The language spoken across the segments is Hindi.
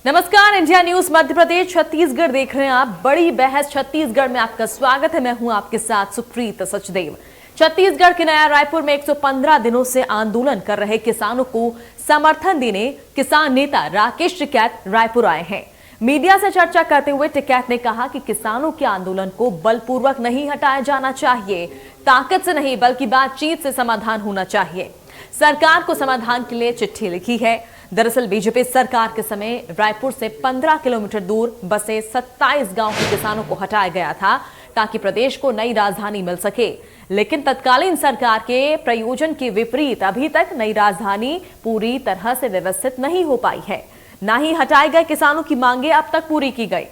नमस्कार, इंडिया न्यूज मध्य प्रदेश छत्तीसगढ़ देख रहे हैं आप। बड़ी बहस छत्तीसगढ़ में आपका स्वागत है। मैं हूं आपके साथ सुप्रीत सचदेव। छत्तीसगढ़ के नया रायपुर में 115 दिनों से आंदोलन कर रहे किसानों को समर्थन देने किसान नेता राकेश टिकैत रायपुर आए हैं। मीडिया से चर्चा करते हुए टिकैत ने कहा कि किसानों के आंदोलन को बलपूर्वक नहीं हटाया जाना चाहिए, ताकत से नहीं बल्कि बातचीत से समाधान होना चाहिए। सरकार को समाधान के लिए चिट्ठी लिखी है। दरअसल बीजेपी सरकार के समय रायपुर से 15 किलोमीटर दूर बसे 27 गांव के किसानों को हटाया गया था ताकि प्रदेश को नई राजधानी मिल सके, लेकिन तत्कालीन सरकार के प्रयोजन के विपरीत अभी तक नई राजधानी पूरी तरह से व्यवस्थित नहीं हो पाई है। न ही हटाए गए किसानों की मांगे अब तक पूरी की गई।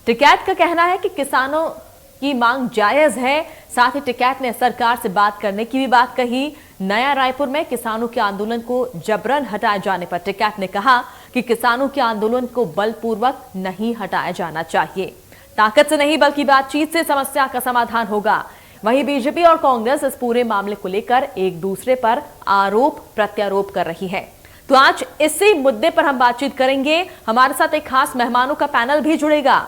टिकैत का कहना है कि किसानों की मांग जायज है। साथ ही टिकैत ने सरकार से बात करने की भी बात कही। नया रायपुर में किसानों के आंदोलन को जबरन हटाए जाने पर टिकैत ने कहा कि किसानों के आंदोलन को बलपूर्वक नहीं हटाया जाना चाहिए, ताकत से नहीं बल्कि बातचीत से समस्या का समाधान होगा। वहीं बीजेपी और कांग्रेस इस पूरे मामले को लेकर एक दूसरे पर आरोप प्रत्यारोप कर रही है। तो आज इसी मुद्दे पर हम बातचीत करेंगे। हमारे साथ एक खास मेहमानों का पैनल भी जुड़ेगा।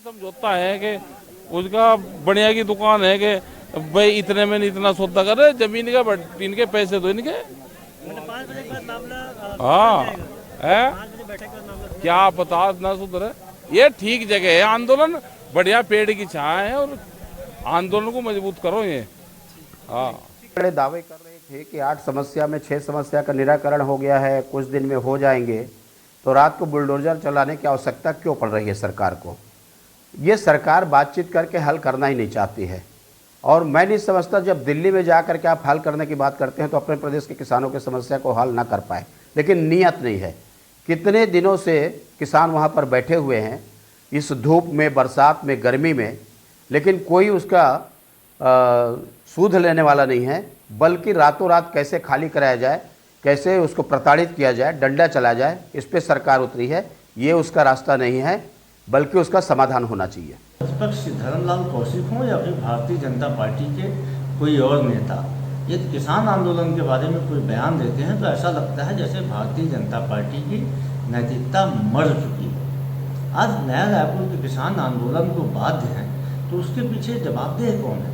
समझौता है कि उसका बढ़िया की दुकान है कि भाई इतने में इतना सौदा कर रहे, जमीन का इनके पैसे दो इनके। 5 बजे के बाद मामला हाँ है, 5 बजे बैठक का मामला क्या पता ना सुधरे। ये ठीक जगह है, आंदोलन बढ़िया पेड़ की छाया है और आंदोलन को मजबूत करो। ये हाँ बड़े दावे कर रहे थे कि 8 समस्या में 6 समस्या का निराकरण हो गया है, कुछ दिन में हो जाएंगे, तो रात को बुलडोजर चलाने की आवश्यकता क्यों पड़ रही है सरकार को? ये सरकार बातचीत करके हल करना ही नहीं चाहती है। और मैं नहीं समझता जब दिल्ली में जा करके आप हल करने की बात करते हैं तो अपने प्रदेश के किसानों की समस्या को हल ना कर पाए, लेकिन नीयत नहीं है। कितने दिनों से किसान वहाँ पर बैठे हुए हैं, इस धूप में, बरसात में, गर्मी में, लेकिन कोई उसका सूद लेने वाला नहीं है, बल्कि रातों रात कैसे खाली कराया जाए, कैसे उसको प्रताड़ित किया जाए, डंडा चला जाए, इस पर सरकार उतरी है। ये उसका रास्ता नहीं है, बल्कि उसका समाधान होना चाहिए। प्रतिपक्ष धर्मलाल कौशिक हों या फिर भारतीय जनता पार्टी के कोई और नेता, यदि किसान आंदोलन के बारे में कोई बयान देते हैं तो ऐसा लगता है जैसे भारतीय जनता पार्टी की नैतिकता मर चुकी है। आज नया रायपुर के किसान आंदोलन को बाध्य हैं तो उसके पीछे जवाबदेह कौन है?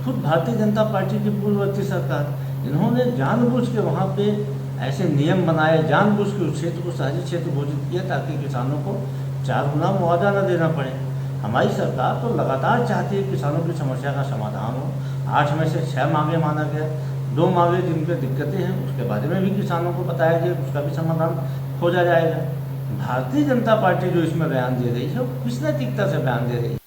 खुद भारतीय जनता पार्टी की पूर्ववर्ती सरकार, इन्होंने जानबूझ के वहाँ पे ऐसे नियम बनाए, जानबूझ के उस क्षेत्र को शहरी क्षेत्र घोषित किया ताकि किसानों को 4 गुना मुआवजा न देना पड़े। हमारी सरकार तो लगातार चाहती है किसानों की समस्या का समाधान हो। 8 में से 6 मांगे माना गया, 2 मांगे जिन पर दिक्कतें हैं उसके बारे में भी किसानों को बताया गया, उसका भी समाधान खोजा जाएगा। भारतीय जनता पार्टी जो इसमें बयान दे रही है वो किस नैतिकता से बयान दे रही है?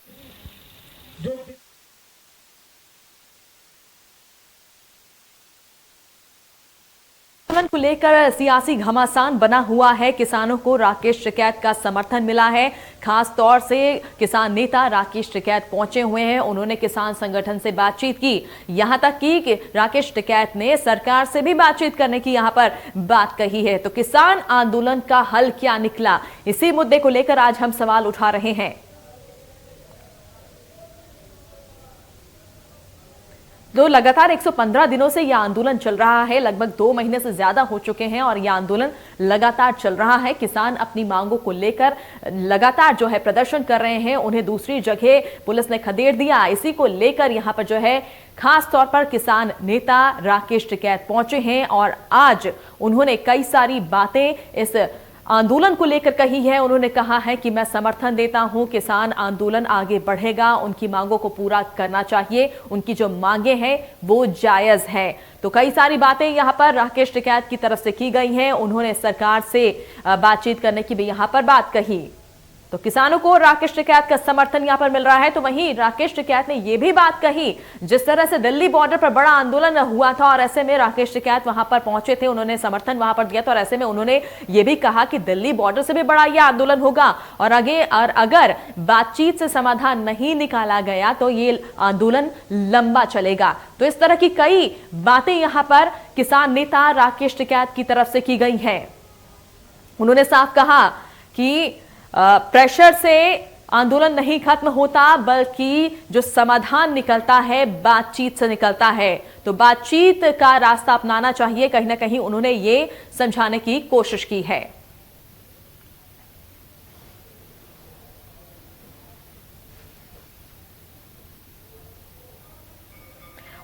को लेकर सियासी घमासान बना हुआ है। किसानों को राकेश टिकैत का समर्थन मिला है। खास तौर से किसान नेता राकेश टिकैत पहुंचे हुए हैं। उन्होंने किसान संगठन से बातचीत की, यहां तक कि राकेश टिकैत ने सरकार से भी बातचीत करने की यहां पर बात कही है। तो किसान आंदोलन का हल क्या निकला, इसी मुद्दे को लेकर आज हम सवाल उठा रहे हैं। तो लगातार 115 दिनों से यह आंदोलन चल रहा है। लगभग 2 महीने से ज्यादा हो चुके हैं और यह आंदोलन लगातार चल रहा है। किसान अपनी मांगों को लेकर लगातार जो है प्रदर्शन कर रहे हैं। उन्हें दूसरी जगह पुलिस ने खदेड़ दिया। इसी को लेकर यहां पर जो है खास तौर पर किसान नेता राकेश टिकैत पहुंचे हैं और आज उन्होंने कई सारी बातें इस आंदोलन को लेकर कही है। उन्होंने कहा है कि मैं समर्थन देता हूं, किसान आंदोलन आगे बढ़ेगा, उनकी मांगों को पूरा करना चाहिए, उनकी जो मांगे हैं वो जायज हैं। तो कई सारी बातें यहां पर राकेश टिकैत की तरफ से की गई हैं। उन्होंने सरकार से बातचीत करने की भी यहां पर बात कही। तो किसानों को राकेश टिकैत का समर्थन यहां पर मिल रहा है। तो वहीं राकेश टिकैत ने यह भी बात कही, जिस तरह से दिल्ली बॉर्डर पर बड़ा आंदोलन हुआ था और ऐसे में राकेश टिकैत वहां पर पहुंचे थे, उन्होंने समर्थन वहां पर दिया था और ऐसे में उन्होंने ये भी कहा कि दिल्ली बॉर्डर से भी बड़ा यह आंदोलन होगा और अगर बातचीत से समाधान नहीं निकाला गया तो ये आंदोलन लंबा चलेगा। तो इस तरह की कई बातें यहां पर किसान नेता राकेश टिकैत की तरफ से की गई हैं। उन्होंने साफ कहा कि प्रेशर से आंदोलन नहीं खत्म होता, बल्कि जो समाधान निकलता है बातचीत से निकलता है। तो बातचीत का रास्ता अपनाना चाहिए, कहीं ना कहीं उन्होंने ये समझाने की कोशिश की है।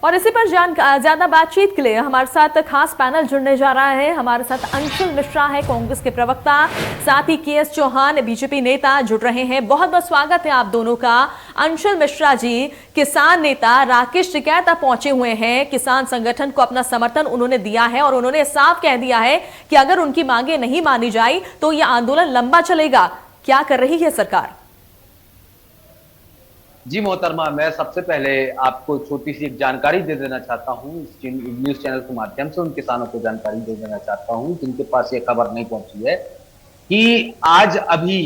और इसी पर ज्यादा बातचीत के लिए हमारे साथ खास पैनल जुड़ने जा रहा है। हमारे साथ अंशुल मिश्रा है, कांग्रेस के प्रवक्ता, साथ ही केएस चौहान बीजेपी नेता जुड़ रहे हैं। बहुत बहुत स्वागत है आप दोनों का। अंशुल मिश्रा जी, किसान नेता राकेश टिकैत पहुंचे हुए हैं, किसान संगठन को अपना समर्थन उन्होंने दिया है और उन्होंने साफ कह दिया है कि अगर उनकी मांगे नहीं मानी जाए तो यह आंदोलन लंबा चलेगा। क्या कर रही है सरकार? जी मोहतरमा, मैं सबसे पहले आपको छोटी सी एक जानकारी दे देना चाहता हूँ। न्यूज चैनल के माध्यम से उन किसानों को जानकारी दे देना चाहता हूँ जिनके पास ये खबर नहीं पहुंची है कि आज अभी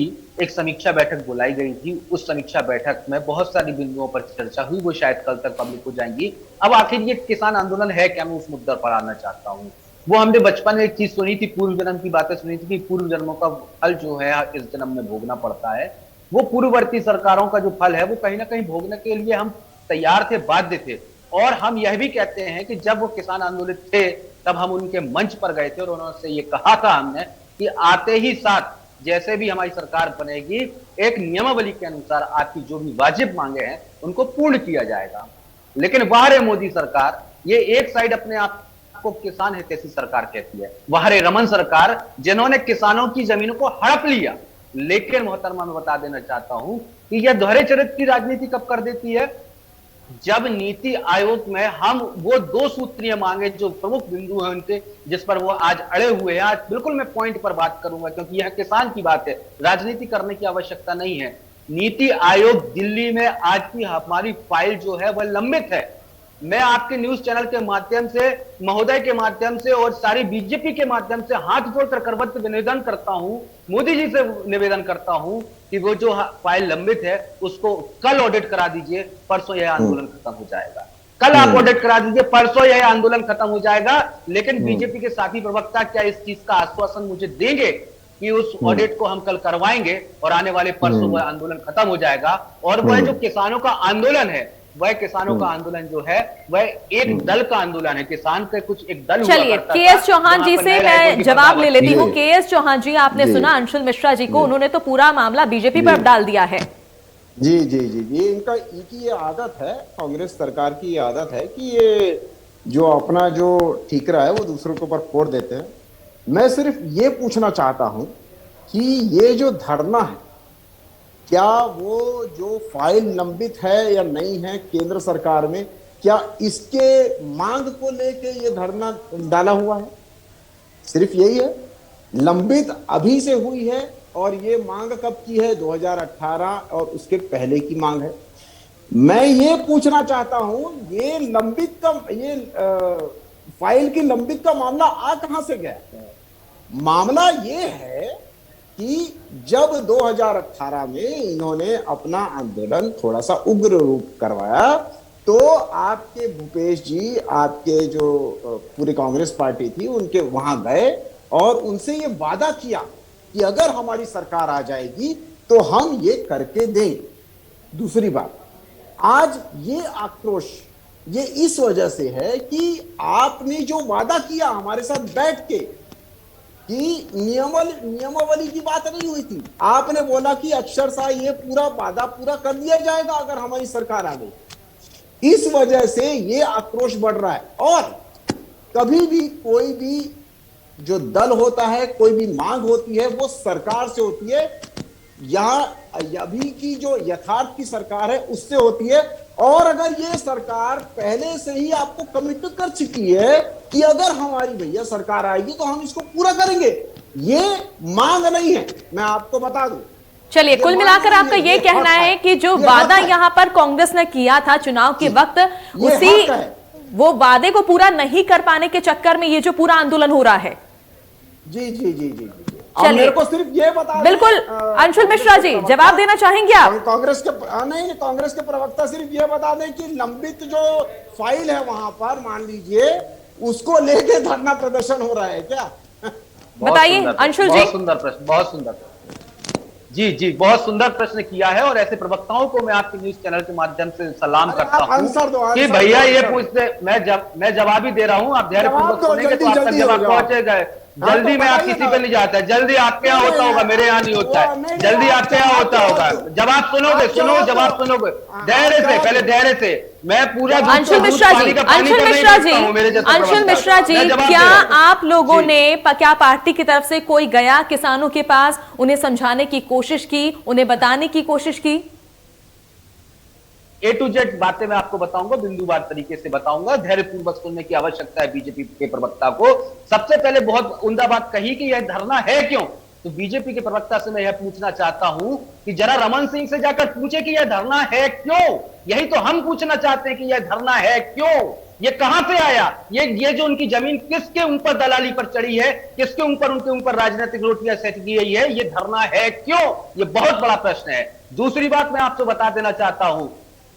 एक समीक्षा बैठक बुलाई गई थी। उस समीक्षा बैठक में बहुत सारी बिंदुओं पर चर्चा हुई, वो शायद कल तक पब्लिक हो जाएंगी। अब आखिर ये किसान आंदोलन है क्या, मैं उस मुद्दे पर आना चाहता हूँ। वो हमने बचपन में एक चीज सुनी थी, पूर्व जन्म की बातें सुनी थी कि पूर्व जन्मों का फल जो है इस जन्म में भोगना पड़ता है। वो पूर्ववर्ती सरकारों का जो फल है वो कहीं ना कहीं भोगने के लिए हम तैयार थे, बाध्य थे। और हम यह भी कहते हैं कि जब वो किसान आंदोलित थे तब हम उनके मंच पर गए थे और उन्होंने ये कहा था हमने कि आते ही साथ जैसे भी हमारी सरकार बनेगी, एक नियमावली के अनुसार आपकी जो भी वाजिब मांगे हैं उनको पूर्ण किया जाएगा। लेकिन वह रे मोदी सरकार, ये एक साइड अपने आप को किसान हितैषी सरकार कहती है, वह रे रमन सरकार जिन्होंने किसानों की जमीनों को हड़प लिया। लेकिन मोहतरमा, मैं बता देना चाहता हूं कि यह दोहरे चरित्र की राजनीति कब कर देती है, जब नीति आयोग में हम वो 2 सूत्रीय मांगे जो प्रमुख बिंदु हैं उनके, जिस पर वो आज अड़े हुए हैं। आज बिल्कुल मैं पॉइंट पर बात करूंगा क्योंकि यह किसान की बात है, राजनीति करने की आवश्यकता नहीं है। नीति आयोग दिल्ली में आज की हमारी फाइल जो है वह लंबित है। मैं आपके न्यूज चैनल के माध्यम से, महोदय के माध्यम से और सारी बीजेपी के माध्यम से हाथ जोड़कर करबद्ध निवेदन करता हूं, मोदी जी से निवेदन करता हूं कि वो जो फाइल लंबित है उसको कल ऑडिट करा दीजिए, परसों यह आंदोलन खत्म हो जाएगा। कल आप ऑडिट करा दीजिए, परसों यह आंदोलन खत्म हो जाएगा। लेकिन बीजेपी के साथी प्रवक्ता क्या इस चीज का आश्वासन मुझे देंगे कि उस ऑडिट को हम कल करवाएंगे और आने वाले परसों वह आंदोलन खत्म हो जाएगा? और वह जो किसानों का आंदोलन है, वह किसानों का आंदोलन जो है वह एक दल का आंदोलन है, किसान के कुछ एक दल। चलिए, केएस चौहान जी से मैं जवाब ले लेती हूँ। केएस चौहान जी, आपने सुना अंशुल मिश्रा जी को, उन्होंने तो पूरा मामला बीजेपी पर डाल दिया है। जी जी जी जी, इनकी ये आदत है, कांग्रेस सरकार की ये आदत है कि ये जो अपना जो ठीकरा है वो दूसरों के ऊपर फोड़ देते हैं। मैं सिर्फ ये पूछना चाहता हूं कि ये जो धरना है, क्या वो जो फाइल लंबित है या नहीं है केंद्र सरकार में, क्या इसके मांग को लेके ये धरना डाला हुआ है? सिर्फ यही है, लंबित अभी से हुई है और ये मांग कब की है? 2018 और उसके पहले की मांग है। मैं ये पूछना चाहता हूं, ये लंबित का ये फाइल की लंबित का मामला आ कहां से गया? मामला ये है कि जब 2018 में इन्होंने अपना आंदोलन थोड़ा सा उग्र रूप करवाया तो आपके भूपेश जी, आपके जो पूरी कांग्रेस पार्टी थी, उनके वहां गए और उनसे ये वादा किया कि अगर हमारी सरकार आ जाएगी तो हम ये करके देंगे। दूसरी बात, आज ये आक्रोश ये इस वजह से है कि आपने जो वादा किया हमारे साथ बैठ के कि नियमावली की बात नहीं हुई थी, आपने बोला कि अक्षरशः ये पूरा वादा पूरा कर दिया जाएगा अगर हमारी सरकार आ गई। इस वजह से ये आक्रोश बढ़ रहा है। और कभी भी कोई भी जो दल होता है, कोई भी मांग होती है, वो सरकार से होती है। यहाँ अभी की जो यथार्थ की सरकार है उससे होती है। और अगर ये सरकार पहले से ही आपको कमिट कर चुकी है कि अगर हमारी भैया सरकार आएगी तो हम इसको पूरा करेंगे, ये मांग नहीं है, मैं आपको बता दूं। चलिए, कुल मिलाकर आपका ये कहना है कि जो वादा यहाँ पर कांग्रेस ने किया था चुनाव के वक्त, उसी वो वादे को पूरा नहीं कर पाने के चक्कर में ये जो पूरा आंदोलन हो रहा है। जी जी जी जी, चलिए, मेरे को सिर्फ ये बता, बिल्कुल अंशुल मिश्रा जी जवाब देना चाहेंगे आप? कांग्रेस के नहीं, कांग्रेस के प्रवक्ता सिर्फ ये बता दें कि लंबित जो फाइल है वहां पर, मान लीजिए, उसको लेके धरना प्रदर्शन हो रहा है क्या? बताइए अंशुल जी। बहुत सुंदर प्रश्न, बहुत सुंदर। जी जी, बहुत सुंदर प्रश्न किया है और ऐसे प्रवक्ताओं को मैं आपके न्यूज चैनल के माध्यम से सलाम अरे करता आप आंसर दो, हूं कि आंसर भैया दो, ये आंसर दो। पूछते मैं जवाब ही दे रहा हूं, आप धैर्यपूर्वक जवाब दो, सुनेंगे तो जल्दी आपका जल्दी हो जवाब जाओ। पहुंचेगा। हाँ, जल्दी तो में आप बताइए किसी ना। पे नहीं जाता है, जल्दी आपके यहाँ होता होगा, मेरे यहाँ नहीं होता है। नहीं, जल्दी आप आपके यहाँ होता होगा। जवाब सुनोगे, सुनो जवाब सुनोगे, धैर्य से, पहले धैर्य से। मैं पूरा दूध अंशुल को दूध, मिश्रा पानी जी, का पानी अंशुल कर नहीं मिश्रा जी, सकता हूं, मेरे जैसे अंशुल प्रवक्ता। मिश्रा जी, मैं जवाब क्या दे रहा हूं। आप लोगों जी। ने क्या पार्टी की तरफ से कोई गया किसानों के पास, उन्हें समझाने की कोशिश की, उन्हें बताने की कोशिश की? A to Z बातें मैं आपको बताऊंगा, बिंदुवार तरीके से बताऊंगा, धैर्यपूर्वक सुनने की आवश्यकता है बीजेपी के प्रवक्ता को। सबसे पहले बहुत उम्दा बात कही कि यह धरना है क्यों, तो बीजेपी के प्रवक्ता से मैं यह पूछना चाहता हूं कि जरा रमन सिंह से जाकर पूछे कि यह धरना है क्यों। यही तो हम पूछना चाहते हैं कि यह धरना है क्यों, ये कहां से आया, ये जो उनकी जमीन किसके ऊपर दलाली पर चढ़ी है, किसके ऊपर उनके ऊपर राजनीतिक रोटियां सेट की गई है, ये धरना है क्यों, ये बहुत बड़ा प्रश्न है। दूसरी बात मैं आपसे बता देना चाहता हूं,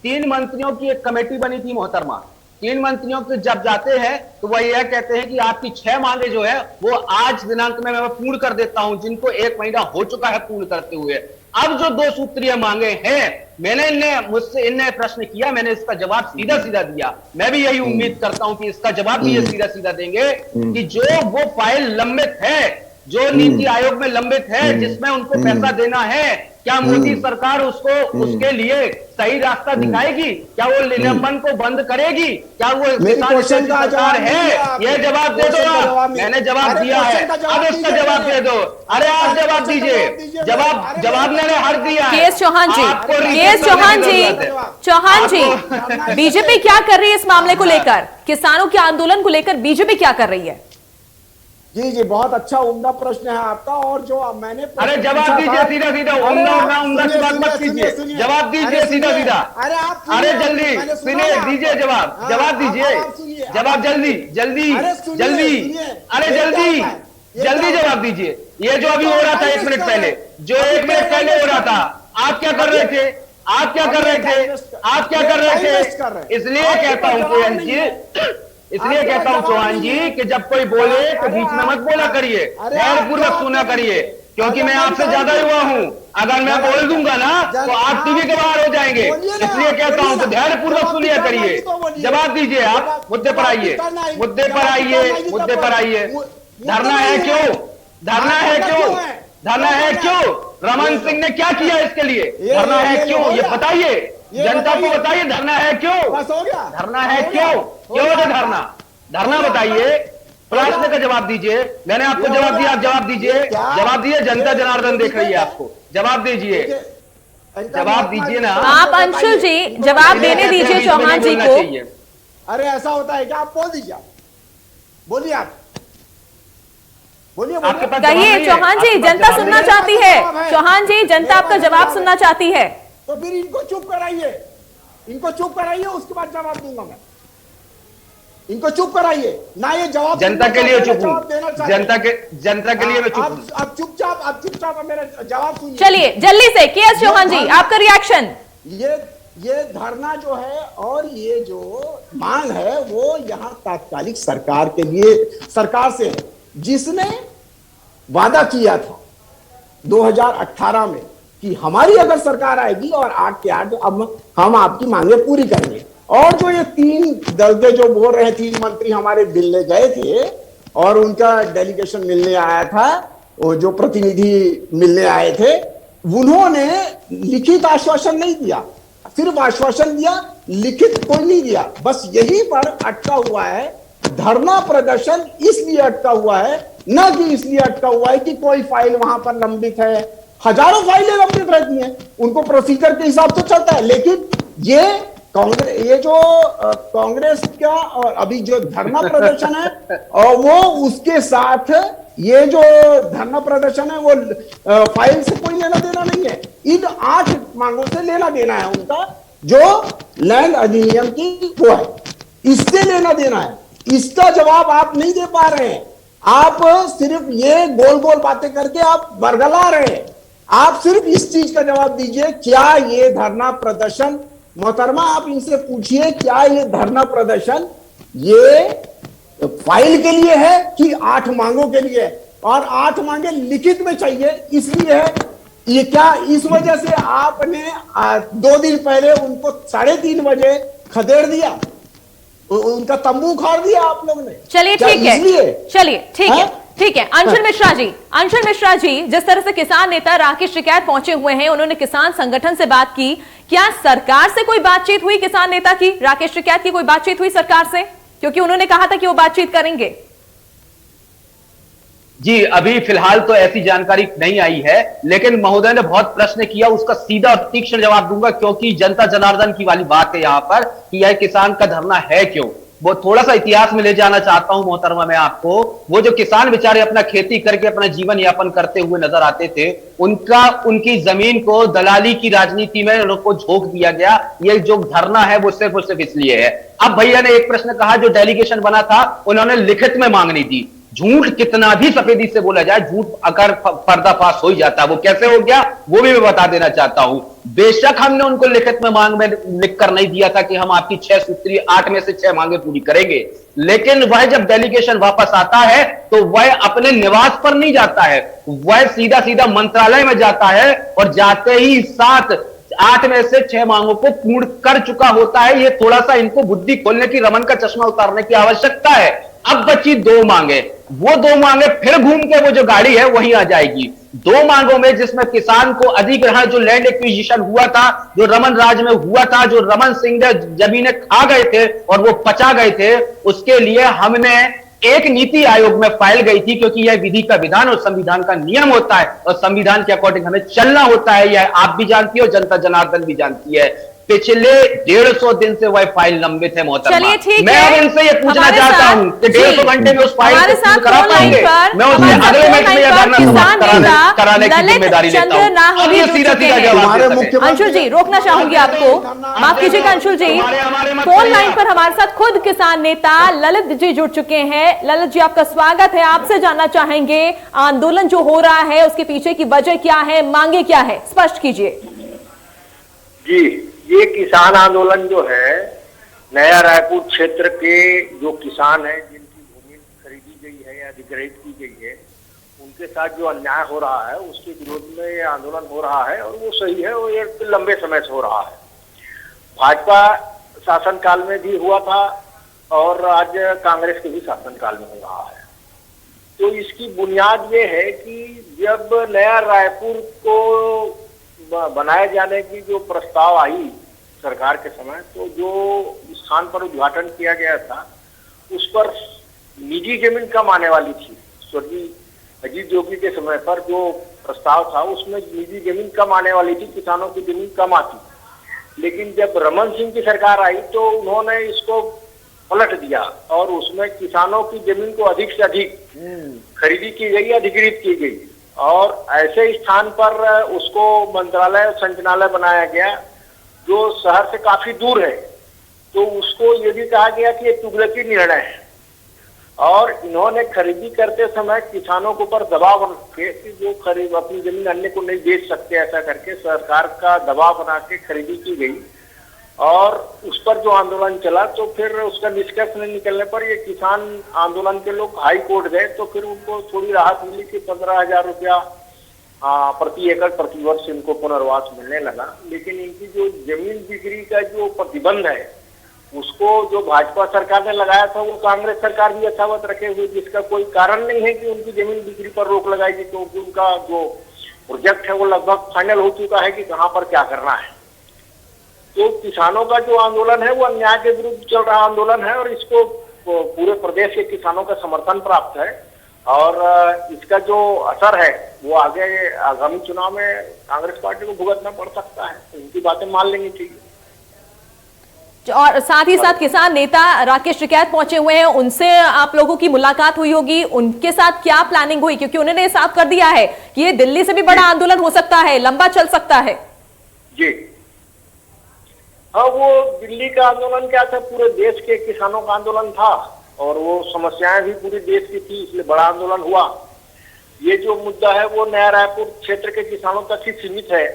3 मंत्रियों की एक कमेटी बनी थी मोहतरमा। 3 मंत्रियों के जब जाते हैं तो वह यह कहते हैं कि आपकी 6 मांगे जो है वो आज दिनांक में मैं पूर्ण कर देता हूं, जिनको 1 महीना हो चुका है पूर्ण करते हुए। अब जो 2 सूत्रीय मांगे हैं, मुझसे इनने प्रश्न किया, मैंने इसका जवाब सीधा सीधा दिया। मैं भी यही उम्मीद करता हूं कि इसका जवाब भी ये सीधा सीधा देंगे कि जो वो फाइल लंबित है, जो नीति आयोग में लंबित है, जिसमें उनको पैसा देना है, क्या मोदी सरकार उसके लिए सही रास्ता दिखाएगी? क्या वो निलंबन को बंद करेगी? क्या वो क्वेश्चन का सरकार जवाब है? ये जवाब दे दो आप। मैंने जवाब दिया है, अब इसका जवाब दे दो। अरे आप जवाब दीजिए, जवाब मैंने हर दिया है। केएस चौहान जी, आपको केएस चौहान जी, चौहान जी, बीजेपी क्या कर रही है इस मामले को लेकर? किसानों के आंदोलन को लेकर बीजेपी क्या कर रही है? जी जी, बहुत अच्छा उम्दा प्रश्न है आपका। और जो मैंने अरे जवाब दीजिए सीधा सीधा, उम्दा की बात मत कीजिए, जवाब दीजिए सीधा सीधा। अरे आप अरे जल्दी सुनिए, दीजिए जवाब, जवाब दीजिए, जवाब जल्दी जल्दी जल्दी, अरे जल्दी जल्दी जवाब दीजिए। ये जो अभी हो रहा था 1 मिनट पहले, जो 1 मिनट पहले हो रहा था, आप क्या कर रहे थे? आप क्या कर रहे थे? आप क्या कर रहे थे? इसलिए कहता हूं चौहान जी, इसलिए कहता हूं चौहान जी कि जब कोई बोले तो बीच में मत बोला करिए, ध्यानपूर्वक सुना करिए, क्योंकि मैं आपसे ज्यादा युवा हूं। अगर मैं बोल दूंगा ना तो आप टीवी के बाहर हो जाएंगे। इसलिए कहता हूं कि ध्यानपूर्वक सुनिए करिए। जवाब दीजिए, आप मुद्दे पर आइए, मुद्दे पर आइए, मुद्दे पर आइए। धरना है क्यों? धरना है क्यों? धरना है क्यों? रमन सिंह ने क्या किया इसके लिए? धरना है क्यों, ये बताइए, जनता को बताइए। धरना है क्यों? धरना है क्यों? क्यों है धरना? धरना बताइए, प्रश्न का जवाब दीजिए। मैंने आपको जवाब दिया, आप जवाब दीजिए, जवाब दीजिए। जनता जनार्दन देख रही है आपको, जवाब दीजिए, जवाब दीजिए ना आप। अंशुल जी, जवाब देने दीजिए चौहान जी को। अरे ऐसा होता है क्या? आप बोल दीजिए, बोलिए, आप बोलिए, आपके पास कहिए चौहान जी, जनता सुनना चाहती है। चौहान जी, जनता आपका जवाब सुनना चाहती है। तो फिर इनको चुप कराइए, इनको चुप कराइए, उसके बाद जवाब दूंगा मैं। इनको चुप कराइए ना, ये जवाब जनता के लिए चुप हूं, जनता के लिए मैं चुप हूं। अब चुपचाप मेरा जवाब सुनिए। चलिए जल्दी से केएस चौहान जी, आपका रिएक्शन। ये धरना जो है और ये जो मांग है वो यहाँ तात्कालिक सरकार के लिए, सरकार से है, जिसने वादा किया था 2018 में कि हमारी अगर सरकार आएगी और 8 के 8 अब हम आपकी मांगे पूरी करेंगे। और जो ये 3 दल जो बोल रहे, 3 मंत्री हमारे मिलने गए थे और उनका डेलीगेशन मिलने आया था, वो जो प्रतिनिधि मिलने आए थे, उन्होंने लिखित आश्वासन नहीं दिया, सिर्फ आश्वासन दिया, लिखित कोई नहीं दिया। बस यही पर अटका हुआ है। धरना प्रदर्शन इसलिए अटका हुआ है, न कि इसलिए अटका हुआ है कि कोई फाइल वहां पर लंबित है। हजारों फाइलें लंबित रहती हैं, उनको प्रोसीजर के हिसाब से चलता है। लेकिन ये जो कांग्रेस का और अभी जो धरना प्रदर्शन है और वो उसके साथ ये जो धरना प्रदर्शन है वो फाइल से कोई लेना देना नहीं है। इन 8 मांगों से लेना देना है उनका, जो लैंड अधिनियम की वो है, इससे लेना देना है। इसका जवाब आप नहीं दे पा रहे हैं। आप सिर्फ ये गोल गोल बातें करके आप बरगला रहे हैं। आप सिर्फ इस चीज का जवाब दीजिए, क्या ये धरना प्रदर्शन, मोहतरमा आप इनसे पूछिए, क्या ये धरना प्रदर्शन ये फाइल के लिए है कि 8 मांगों के लिए? और 8 मांगे लिखित में चाहिए, इसलिए है ये क्या इस वजह से आपने 2 दिन पहले उनको 3:30 बजे खदेड़ दिया, उनका तंबू उखाड़ दिया आप लोग ने? चलिए क्या ठीक है, इसलिए? चलिए ठीक है, हाँ? ठीक है। अंशुल मिश्रा जी, जिस तरह से किसान नेता राकेश टिकैत पहुंचे हुए हैं, उन्होंने किसान संगठन से बात की, क्या सरकार से कोई बातचीत हुई किसान नेता की, राकेश टिकैत की कोई बातचीत हुई सरकार से? क्योंकि उन्होंने कहा था कि वो बातचीत करेंगे। जी, अभी फिलहाल तो ऐसी जानकारी नहीं आई है, लेकिन महोदय ने बहुत प्रश्न किया, उसका सीधा और तीक्ष्ण जवाब दूंगा, क्योंकि जनता जनार्दन की वाली बात है यहाँ पर कि यह किसान का धरना है क्यों। वो थोड़ा सा इतिहास में ले जाना चाहता हूं मोहतरमा मैं आपको। वो जो किसान बेचारे अपना खेती करके अपना जीवन यापन करते हुए नजर आते थे, उनकी जमीन को दलाली की राजनीति में उनको झोंक दिया गया। ये जो धरना है वो सिर्फ और सिर्फ इसलिए है। अब भैया ने एक प्रश्न कहा, जो डेलीगेशन बना था उन्होंने लिखित में मांगनी थी। झूठ कितना भी सफेदी से बोला जाए, झूठ अगर पर्दाफाश हो ही जाता, वो कैसे हो गया वो भी मैं बता देना चाहता हूं। बेशक हमने उनको लिखित में मांग में लिखकर नहीं दिया था कि हम आपकी 6 सूत्री 8 में से 6 मांगे पूरी करेंगे, लेकिन वह जब डेलीगेशन वापस आता है तो वह अपने निवास पर नहीं जाता है, वह सीधा सीधा मंत्रालय में जाता है और जाते ही 8 में से 6 मांगों को पूर्ण कर चुका होता है। ये थोड़ा सा इनको बुद्धि खोलने की, रमन का चश्मा उतारने की आवश्यकता है। अब बची 2 मांगे, वो 2 मांगे फिर घूम के वो जो गाड़ी है वहीं आ जाएगी। 2 मांगों में जिसमें किसान को अधिग्रहण, जो लैंड एक्विजिशन हुआ था, जो रमन राज में हुआ था, जो रमन सिंह ने जमीनें खा गए थे और वो पचा गए थे, उसके लिए हमने एक नीति आयोग में फाइल गई थी, क्योंकि यह विधि का विधान और संविधान का नियम होता है और संविधान के अकॉर्डिंग हमें चलना होता है। यह आप भी जानती हो, जनता जनार्दन भी जानती है। पिछले 150 दिन से वह फाइल लंबित है मोहतरमा। चलिए ठीक मैं है, अब इनसे ये पूछना चाहता हूं कि 150 घंटे में उस फाइल हमारे को साथ करा फोन लाइन पाएंगे? पर मैं उसमें अगले मैच में यह धरना किसान नेता कराने की ललित जिम्मेदारी लेता चंद्र हूं। नाहरी अब ये जुड़ सीधा चुके सीधा हैं। जवाब हमारे दे सकें। मुख्यमंत्री अंशुल जी, रोकना चाहूंगी आपको, माफ कीजिएगा अंशुल जी। फोन लाइन पर हमारे साथ खुद किसान नेता ललित जी जुड़ चुके हैं। ललित जी, आपका स्वागत है। आपसे जानना चाहेंगे, आंदोलन जो हो रहा है उसके पीछे की वजह क्या है, मांगे क्या है, स्पष्ट कीजिए। जी, ये किसान आंदोलन जो है, नया रायपुर क्षेत्र के जो किसान हैं जिनकी भूमि खरीदी गई है या अधिग्रहित की गई है, उनके साथ जो अन्याय हो रहा है उसके विरोध में ये आंदोलन हो रहा है और वो सही है, वो एक लंबे समय से हो रहा है। भाजपा शासनकाल में भी हुआ था और आज कांग्रेस के भी शासनकाल में हो रहा है। तो इसकी बुनियाद ये है कि जब नया रायपुर को बनाए जाने की जो प्रस्ताव आई सरकार के समय, तो जो स्थान पर उद्घाटन किया गया था उस पर निजी जमीन कम आने वाली थी। स्वर्गीय अजीत जोगी के समय पर जो प्रस्ताव था उसमें निजी जमीन कम आने वाली थी, किसानों की जमीन कम आती। लेकिन जब रमन सिंह की सरकार आई तो उन्होंने इसको पलट दिया और उसमें किसानों की जमीन को अधिक से अधिक खरीदी की गई, अधिग्रहित की गई और ऐसे स्थान पर उसको मंत्रालय संचालनालय बनाया गया जो शहर से काफी दूर है। तो उसको ये भी कहा गया कि ये तुगलकी निर्णय है और इन्होंने खरीदी करते समय किसानों के ऊपर दबाव रखे कि जो खरीद अपनी जमीन अन्य को नहीं बेच सकते, ऐसा करके सरकार का दबाव बना के खरीदी की गई और उस पर जो आंदोलन चला। तो फिर उसका निष्कर्ष नहीं निकलने पर ये किसान आंदोलन के लोग हाई कोर्ट गए, तो फिर उनको थोड़ी राहत मिली कि 15,000 रुपया प्रति एकड़ प्रति वर्ष इनको पुनर्वास मिलने लगा। लेकिन इनकी जो जमीन बिक्री का जो प्रतिबंध है उसको जो भाजपा सरकार ने लगाया था वो कांग्रेस सरकार भी यथावत रखे हुए, जिसका कोई कारण नहीं है कि उनकी जमीन बिक्री पर रोक लगाएगी, क्योंकि उनका जो प्रोजेक्ट है वो लगभग फाइनल हो चुका है कि कहाँ पर क्या करना है। तो किसानों का जो आंदोलन है वो अन्याय के विरुद्ध चल रहा आंदोलन है और इसको पूरे प्रदेश के किसानों का समर्थन प्राप्त है और इसका जो असर है वो आगे आगामी चुनाव में कांग्रेस पार्टी को भुगतना पड़ सकता है। तो इनकी बातें मान लेनी चाहिए। और साथ ही साथ किसान नेता राकेश टिकैत पहुंचे हुए हैं, उनसे आप लोगों की मुलाकात हुई होगी, उनके साथ क्या प्लानिंग हुई? क्योंकि उन्होंने साफ कर दिया है कि ये दिल्ली से भी बड़ा आंदोलन हो सकता है, लंबा चल सकता है। जी हाँ, वो दिल्ली का आंदोलन क्या था, पूरे देश के किसानों का आंदोलन था और वो समस्याएं भी पूरे देश की थी, इसलिए बड़ा आंदोलन हुआ। ये जो मुद्दा है वो नया रायपुर क्षेत्र के किसानों तक ही सीमित है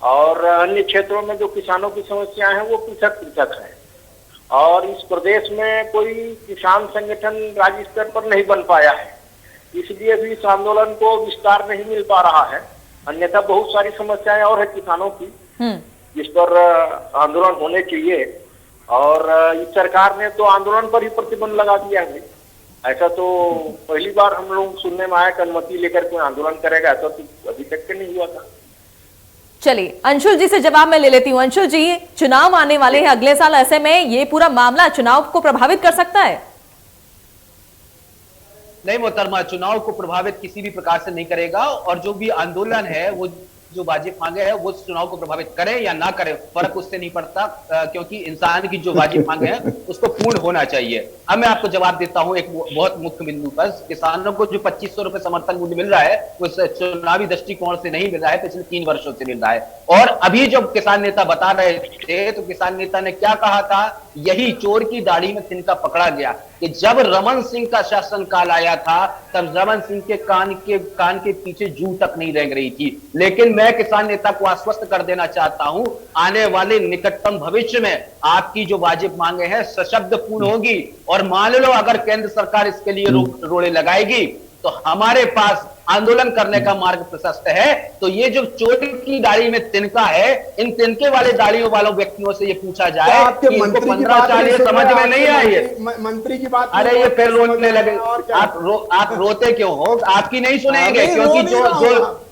और अन्य क्षेत्रों में जो किसानों की समस्याएं हैं वो पृथक पृथक है और इस प्रदेश में कोई किसान संगठन राज्य स्तर पर नहीं बन पाया है, इसलिए भी इस आंदोलन को विस्तार नहीं मिल पा रहा है। अन्यथा बहुत सारी समस्याएं और है किसानों की जिस पर आंदोलन होने चाहिए। और इस सरकार ने तो आंदोलन पर ही प्रतिबंध लगा दिया है। ऐसा तो पहली बार हम लोग सुनने में आया कि अनुमति लेकर कोई आंदोलन करेगा, ऐसा तो अभी तक के नहीं हुआ था। चलिए अंशुल जी से जवाब मैं ले लेती हूँ। अंशुल जी, चुनाव आने वाले हैं अगले साल, ऐसे में ये पूरा मामला चुनाव को प्रभावित कर सकता है? नहीं मोहतरमा, चुनाव को प्रभावित किसी भी प्रकार से नहीं करेगा। और जो भी आंदोलन है, वो जो वाजिब मांगे है, वो चुनाव को प्रभावित करें या ना करें, फर्क उससे नहीं पड़ता, क्योंकि इंसान की जो वाजिब मांगे है उसको पूर्ण होना चाहिए। अब मैं आपको जवाब देता हूं एक बहुत मुख्य बिंदु पर। किसानों को जो 2500 रुपए समर्थन मूल्य मिल रहा है, वो चुनावी दृष्टिकोण से नहीं मिल रहा है, पिछले 3 वर्षों से मिल रहा है। और अभी जो किसान नेता बता रहे थे, तो किसान नेता ने क्या कहा था, यही चोर की दाढ़ी में तिनका पकड़ा गया कि जब रमन सिंह का शासनकाल आया था, तब रमन सिंह के कान के पीछे जू तक नहीं रह रही थी। लेकिन मैं किसान नेता को आश्वस्त कर देना चाहता हूं, आने वाले निकटतम भविष्य में आपकी जो वाजिब मांगे हैं सशब्द पूर्ण होगी। और मान लो अगर केंद्र सरकार इसके लिए रोड़े लगाएगी, तो हमारे पास आंदोलन करने का मार्ग प्रशस्त है। तो ये जो चोर की दाढ़ी में तिनका है, इन तिनके वाले दाढ़ियों वालों व्यक्तियों से ये पूछा जाए आपके कि इनको 15 साल समझ में नहीं आई है। मंत्री की बात, अरे ये फिर रोने लगे। आप रोते क्यों हो? आपकी नहीं सुनेंगे, क्योंकि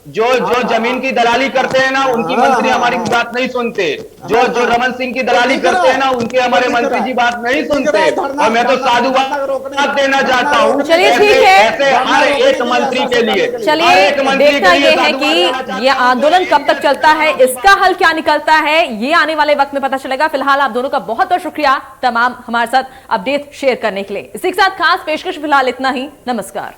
जो जमीन की दलाली करते हैं ना, उनकी मंत्री हमारी बात नहीं सुनते। जो रमन सिंह की दलाली करते हैं ना, उनके हमारे मंत्री जी बात नहीं सुनते। और मैं तो साधुवाद देना चाहता हूँ। चलिए ठीक है, ऐसे हर एक मंत्री के लिए, चलिए देखना ये है कि ये आंदोलन कब तक चलता है, इसका हल क्या निकलता है, ये आने वाले वक्त में पता चलेगा। फिलहाल आप दोनों का बहुत बहुत शुक्रिया तमाम हमारे साथ अपडेट शेयर करने के लिए। इसी के साथ खास पेशकश फिलहाल इतना ही। नमस्कार।